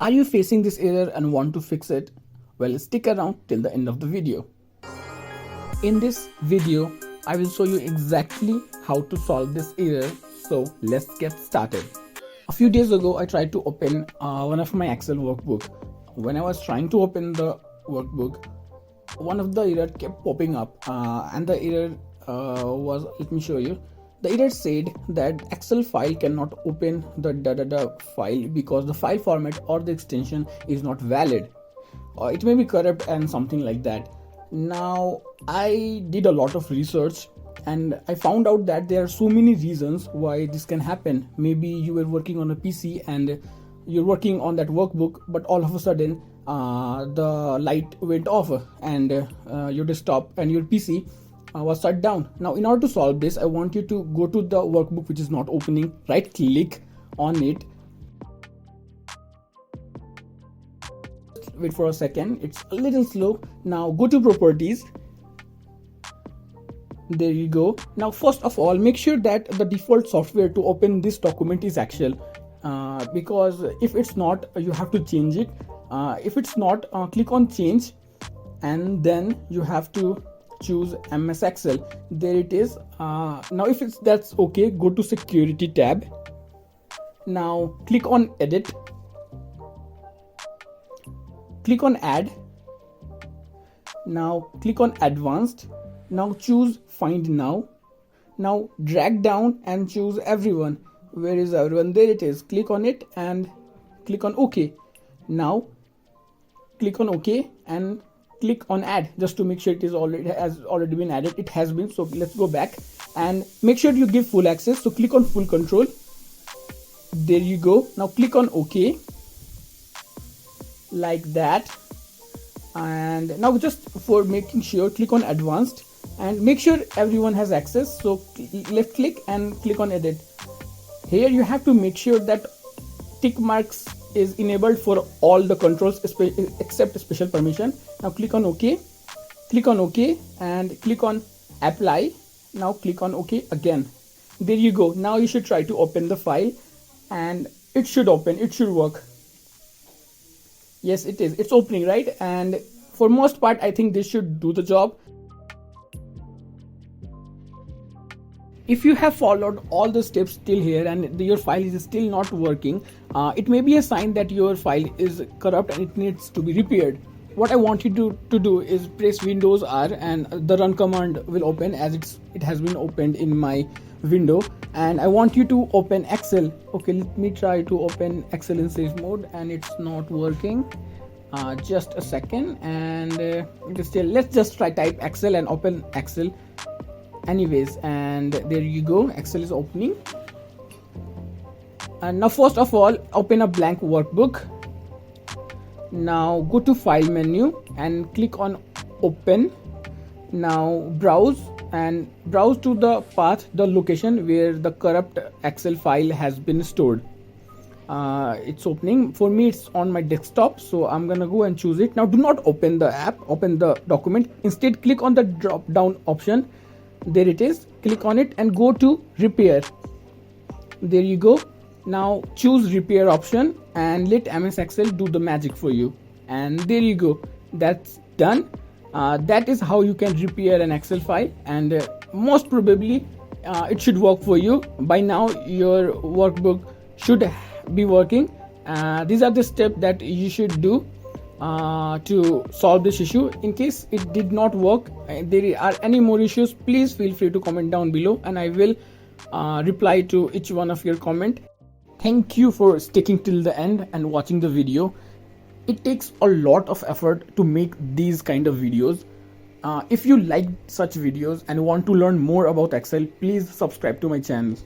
Are you facing this error and want to fix it? Well, stick around till the end of the video. In this video, I will show you exactly how to solve this error. So let's get started. A few days ago, I tried to open one of my Excel workbook. When I was trying to open the workbook, one of the error kept popping up, and the error was, let me show you. The error said that Excel file cannot open the file because the file format or the extension is not valid. It may be corrupt and something like that. Now, I did a lot of research and I found out that there are so many reasons why this can happen. Maybe you were working on a PC and you're working on that workbook, but all of a sudden the light went off and your desktop and your PC was shut down. Now, in order to solve this, I want you to go to the workbook which is not opening, right click on it. Wait for a second, it's a little slow. Now go to properties. There you go. Now, first of all, make sure that the default software to open this document is Excel, because if it's not, you have to change it. If it's not, click on change and then you have to choose MS Excel. There it is. Now if that's okay, go to security tab. Now click on edit, click on add. Now click on advanced. Now choose find now. Now drag down and choose everyone. Where is everyone? There it is. Click on it and click on OK. Now click on OK and click on add, just to make sure it is already been added. It has been. So let's go back and make sure you give full access. So click on full control. There you go. Now click on OK, like that. And now, just for making sure, click on advanced and make sure everyone has access. So left click and click on edit. Here you have to make sure that tick marks is enabled for all the controls except special permission. Now click on OK, click on OK and click on apply. Now click on OK again. There you go. Now you should try to open the file and it should open, it should work. Yes, it is. It's opening, right? And for most part, I think this should do the job. If you have followed all the steps till here and your file is still not working, it may be a sign that your file is corrupt and it needs to be repaired. What I want you to do is press Windows R and the run command will open, as it has been opened in my window. And I want you to open Excel. Okay, let me try to open Excel in safe mode and it's not working. Just a second, and let's just try type Excel and open Excel anyways. And there you go, Excel is opening. And now, first of all, open a blank workbook. Now go to file menu and click on open. Now browse and browse to the path, the location where the corrupt Excel file has been stored. It's opening. For me, it's on my desktop, so I'm gonna go and choose it. Now do not open the app, open the document. Instead, click on the drop down option. There it is. Click on it and go to repair. There you go. Now choose repair option and let MS Excel do the magic for you. And there you go. That's done. That is how you can repair an Excel file, and most probably it should work for you. By now your workbook should be working. These are the steps that you should do to solve this issue. In case it did not work, there are any more issues, please feel free to comment down below and I will reply to each one of your comment. Thank you for sticking till the end and watching the video. It takes a lot of effort to make these kind of videos. If you like such videos and want to learn more about Excel, please subscribe to my channel.